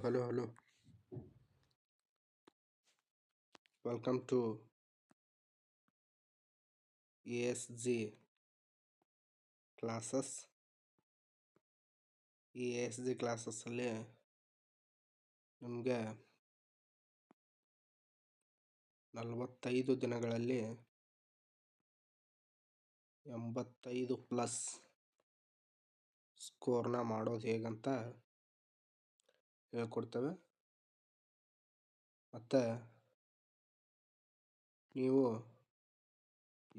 Hello, hello. Welcome to ESG classes. ಈ ESG ಕ್ಲಾಸಸ್ಸಲ್ಲಿ ನಿಮಗೆ 45 ದಿನಗಳಲ್ಲಿ 85 ಪ್ಲಸ್ ಸ್ಕೋರ್ನ ಮಾಡೋದು ಹೇಗಂತ ಹೇಳ್ಕೊಡ್ತೇವೆ. ಮತ್ತು ನೀವು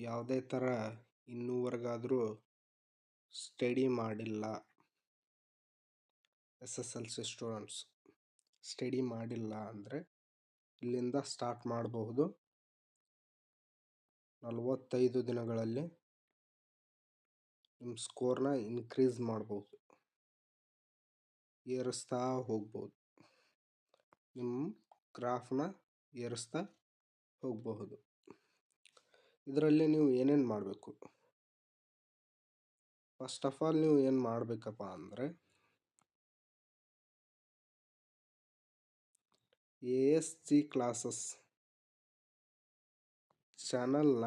ಯಾವುದೇ ಥರ ಇನ್ನೂವರೆಗಾದರೂ ಸ್ಟಡಿ ಮಾಡಿಲ್ಲ, SSLC ಸ್ಟೂಡೆಂಟ್ಸ್ ಸ್ಟಡಿ ಮಾಡಿಲ್ಲ ಅಂದರೆ ಇಲ್ಲಿಂದ ಸ್ಟಾರ್ಟ್ ಮಾಡಬಹುದು. 45 ದಿನಗಳಲ್ಲಿ ನಿಮ್ಮ ಸ್ಕೋರ್ನ ಇನ್ಕ್ರೀಸ್ ಮಾಡ್ಬೋದು, ಏರಿಸ್ತಾ ಹೋಗ್ಬೋದು, ನಿಮ್ಮ ಗ್ರಾಫ್ನ ಏರಿಸ್ತಾ ಹೋಗಬಹುದು. ಇದರಲ್ಲಿ ನೀವು ಏನೇನು ಮಾಡಬೇಕು? ಫಸ್ಟ್ ಆಫ್ ಆಲ್ ನೀವು ಏನು ಮಾಡಬೇಕಪ್ಪ ಅಂದರೆ ESG ಕ್ಲಾಸಸ್ ಚಾನಲ್ನ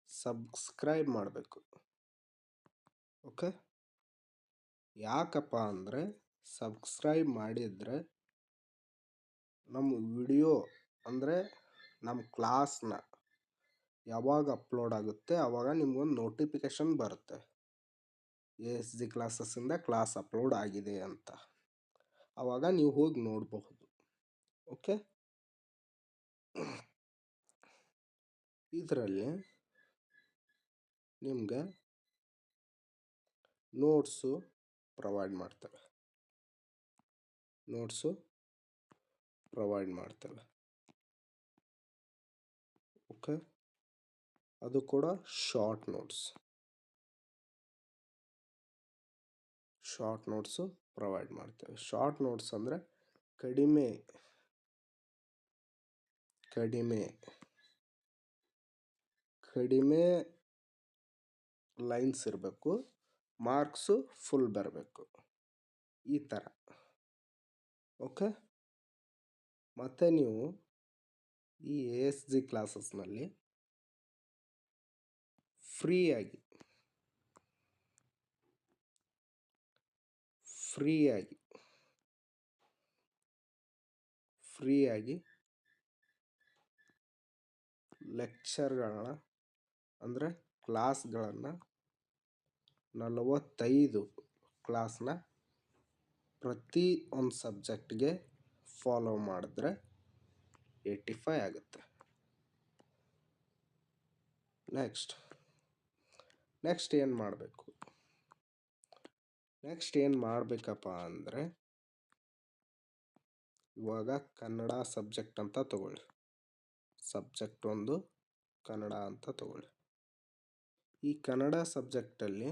ಸಬ್ಸ್ಕ್ರೈಬ್ ಮಾಡಬೇಕು. ಓಕೆ, ಯಾಕಪ್ಪ ಅಂದರೆ ಸಬ್ಸ್ಕ್ರೈಬ್ ಮಾಡಿದರೆ ನಮ್ಮ ವಿಡಿಯೋ ಅಂದರೆ ನಮ್ಮ ಕ್ಲಾಸ್ನ ಯಾವಾಗ ಅಪ್ಲೋಡ್ ಆಗುತ್ತೆ ಆವಾಗ ನಿಮ್ಗೊಂದು ನೋಟಿಫಿಕೇಷನ್ ಬರುತ್ತೆ, ESG ಕ್ಲಾಸಸ್ಸಿಂದ ಕ್ಲಾಸ್ ಅಪ್ಲೋಡ್ ಆಗಿದೆ ಅಂತ. ಆವಾಗ ನೀವು ಹೋಗಿ ನೋಡಬಹುದು. ಓಕೆ, ಇದರಲ್ಲಿ ನಿಮಗೆ ನೋಟ್ಸು ಪ್ರೊವೈಡ್ ಮಾಡ್ತೇವೆ. ಓಕೆ, ಅದು ಕೂಡ ಶಾರ್ಟ್ ನೋಟ್ಸು ಪ್ರೊವೈಡ್ ಮಾಡ್ತೇವೆ. ಶಾರ್ಟ್ ನೋಟ್ಸ್ ಅಂದರೆ ಕಡಿಮೆ ಲೈನ್ಸ್ ಇರಬೇಕು, ಮಾರ್ಕ್ಸು ಫುಲ್ ಬರಬೇಕು, ಈ ಥರ. ಓಕೆ, ಮತ್ತು ನೀವು ಈ ESG ಕ್ಲಾಸಸ್ನಲ್ಲಿ ಫ್ರೀಯಾಗಿ ಲೆಕ್ಚರ್ಗಳನ್ನ ಅಂದರೆ ಕ್ಲಾಸ್ಗಳನ್ನು 45 ಕ್ಲಾಸ್ನ ಪ್ರತಿ ಒಂದು ಸಬ್ಜೆಕ್ಟ್ಗೆ ಫಾಲೋ ಮಾಡಿದ್ರೆ 85 ಆಗುತ್ತೆ. ನೆಕ್ಸ್ಟ್ ಏನು ಮಾಡಬೇಕಪ್ಪ ಅಂದರೆ ಇವಾಗ ಕನ್ನಡ ಸಬ್ಜೆಕ್ಟ್ ಅಂತ ತಗೊಳ್ಳಿ, ಸಬ್ಜೆಕ್ಟ್ 1 ಕನ್ನಡ ಅಂತ ತಗೊಳ್ಳಿ. ಈ ಕನ್ನಡ ಸಬ್ಜೆಕ್ಟಲ್ಲಿ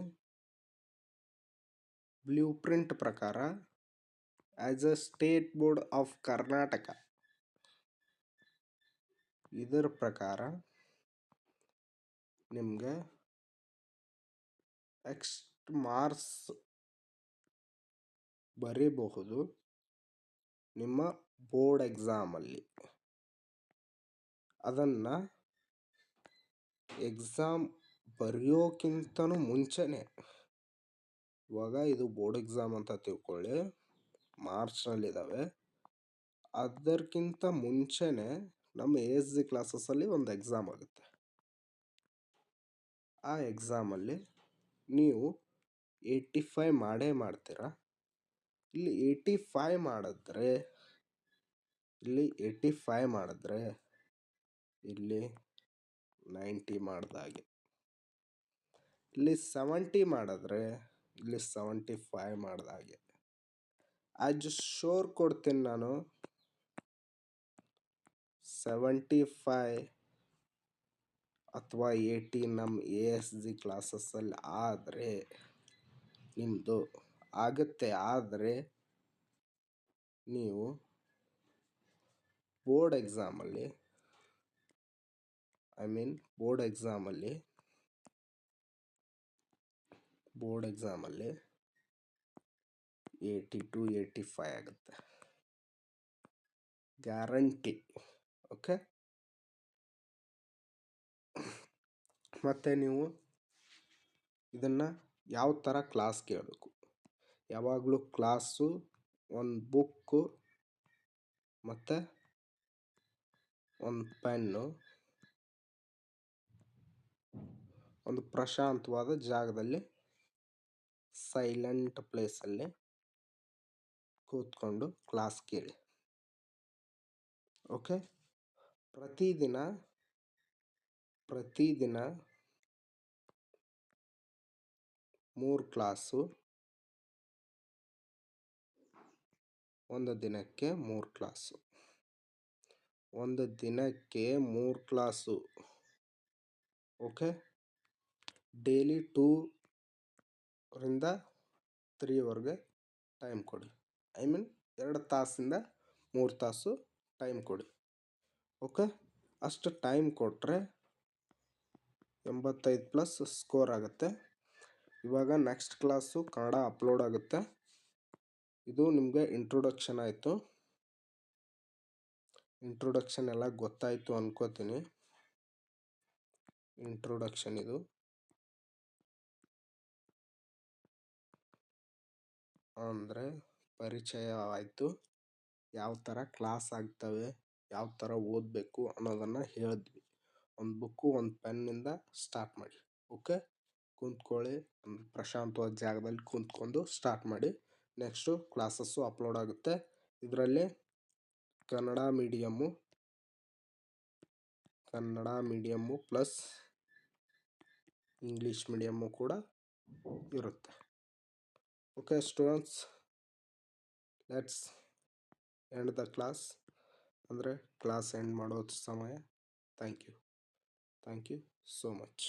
ಬ್ಲೂ ಪ್ರಿಂಟ್ ಪ್ರಕಾರ as A state board of Karnataka ಇದರ ಪ್ರಕಾರ ನಿಮಗೆ ಎಕ್ಸ್ಟ್ ಮಾರ್ಕ್ಸ್ ಬರೀಬಹುದು ನಿಮ್ಮ ಬೋರ್ಡ್ ಎಕ್ಸಾಮಲ್ಲಿ. ಅದನ್ನು ಎಕ್ಸಾಮ್ ಬರೆಯೋಕ್ಕಿಂತನೂ ಮುಂಚೆನೇ, ಇವಾಗ ಇದು ಬೋರ್ಡ್ ಎಕ್ಸಾಮ್ ಅಂತ ತಿಳ್ಕೊಳ್ಳಿ, ಮಾರ್ಚ್ನಲ್ಲಿದ್ದಾವೆ, ಅದಕ್ಕಿಂತ ಮುಂಚೆನೇ ನಮ್ಮ ESG ಕ್ಲಾಸಸ್ಸಲ್ಲಿ ಒಂದು ಎಕ್ಸಾಮ್ ಆಗುತ್ತೆ. ಆ ಎಕ್ಸಾಮಲ್ಲಿ ನೀವು 85 ಮಾಡೇ ಮಾಡ್ತೀರಾ. ಇಲ್ಲಿ 85 ಮಾಡಿದ್ರೆ ಇಲ್ಲಿ 90 ಮಾಡ್ದಾಗೆ, ಇಲ್ಲಿ 70 ಮಾಡಿದ್ರೆ ಇಲ್ಲಿ 75 ಮಾಡ್ದಾಗೆ. ಆ್ಯಸ್ ಶೋರ್ ಕೊಡ್ತೀನಿ ನಾನು, 75 ಅಥವಾ 80 ನಮ್ಮ ESG ಕ್ಲಾಸಸ್ಸಲ್ಲಿ ಆದರೆ ನಿಮ್ಮದು ಆಗುತ್ತೆ. ಆದರೆ ನೀವು ಬೋರ್ಡ್ ಎಕ್ಸಾಮಲ್ಲಿ 82 85 ಆಗುತ್ತೆ, ಗ್ಯಾರಂಟಿ. ಓಕೆ, ಮತ್ತು ನೀವು ಇದನ್ನು ಯಾವ ಥರ ಕ್ಲಾಸ್ ಕೇಳಬೇಕು, ಯಾವಾಗಲೂ ಕ್ಲಾಸು ಒಂದು ಬುಕ್ಕು ಮತ್ತು ಒಂದು ಪೆನ್ನು, ಒಂದು ಪ್ರಶಾಂತವಾದ ಜಾಗದಲ್ಲಿ ಸೈಲೆಂಟ್ ಪ್ಲೇಸಲ್ಲಿ ಕೂತ್ಕೊಂಡು ಕ್ಲಾಸ್ ಕೇಳಿ. ಓಕೆ, ಪ್ರತಿದಿನ 3 ಕ್ಲಾಸು, ಒಂದು ದಿನಕ್ಕೆ 3 ಕ್ಲಾಸು, ಓಕೆ. ಡೈಲಿ 2 ರಿಂದ 3ವರೆಗೆ ಟೈಮ್ ಕೊಡಿ. 2 ತಾಸಿಂದ 3 ತಾಸು ಟೈಮ್ ಕೊಡಿ. ಓಕೆ, ಅಷ್ಟು ಟೈಮ್ ಕೊಟ್ಟರೆ 85+ ಸ್ಕೋರ್ ಆಗುತ್ತೆ. ಇವಾಗ ನೆಕ್ಸ್ಟ್ ಕ್ಲಾಸು ಕನ್ನಡ ಅಪ್ಲೋಡ್ ಆಗುತ್ತೆ. ಇದು ನಿಮಗೆ ಇಂಟ್ರೊಡಕ್ಷನ್ ಆಯಿತು. ಇಂಟ್ರೊಡಕ್ಷನ್ ಎಲ್ಲ ಗೊತ್ತಾಯಿತು ಅನ್ಕೋತೀನಿ. ಇಂಟ್ರೊಡಕ್ಷನ್ ಇದು ಅಂದರೆ ಪರಿಚಯ ಆಯಿತು, ಯಾವ ಥರ ಕ್ಲಾಸ್ ಆಗ್ತವೆ, ಯಾವ ಥರ ಓದಬೇಕು ಅನ್ನೋದನ್ನು ಹೇಳಿದ್ವಿ. ಒಂದು ಬುಕ್ಕು ಒಂದು ಪೆನ್ನಿಂದ ಸ್ಟಾರ್ಟ್ ಮಾಡಿ. ಓಕೆ, ಕುಂತ್ಕೊಳ್ಳಿ, ಪ್ರಶಾಂತವಾದ ಜಾಗದಲ್ಲಿ ಕುಂತ್ಕೊಂಡು ಸ್ಟಾರ್ಟ್ ಮಾಡಿ. ನೆಕ್ಸ್ಟು ಕ್ಲಾಸಸ್ಸು ಅಪ್ಲೋಡ್ ಆಗುತ್ತೆ. ಇದರಲ್ಲಿ Kannada medium plus English medium ಕೂಡ ಇರುತ್ತೆ. Okay students, let's end the class. ಅಂದರೆ ಕ್ಲಾಸ್ ಎಂಡ್ ಮಾಡೋ ಸಮಯ. Thank you so much.